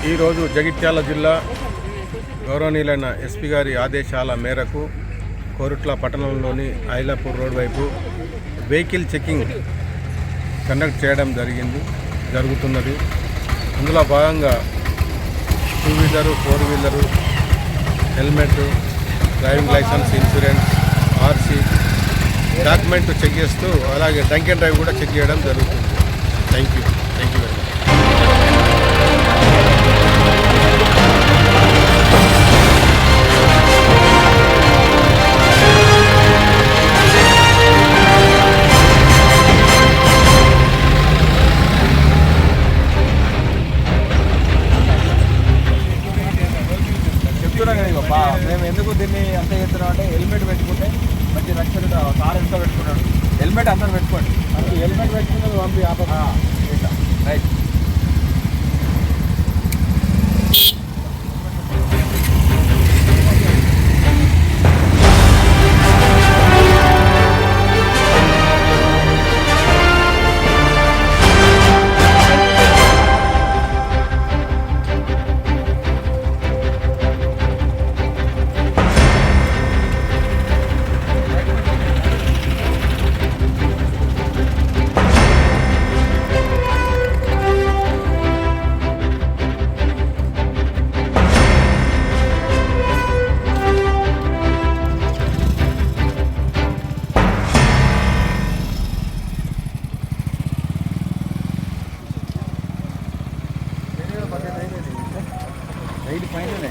ఈరోజు జగిత్యాల జిల్లా గౌరవనీయులైన ఎస్పీ గారి ఆదేశాల మేరకు కోరుట్ల పట్టణంలోని ఐలాపూర్ రోడ్ వైపు వెహికల్ చెకింగ్ కండక్ట్ చేయడం జరుగుతున్నది. అందులో భాగంగా 2 wheeler 4 wheeler helmet, driving licence, insurance, RC document check చేస్తూ అలాగే డ్రంక్ అండ్ డ్రైవ్ కూడా చెక్ చేయడం జరుగుతుంది. Thank you very much. మేము ఎందుకు దీన్ని అంత చేస్తున్నాం అంటే హెల్మెట్ పెట్టుకుంటే మంచి రక్షణ. కార్ ఎంత పెట్టుకున్నాడు, హెల్మెట్ అందరూ పెట్టుకోండి. మనకి హెల్మెట్ పెట్టుకున్నది పంపి రైట్. Right final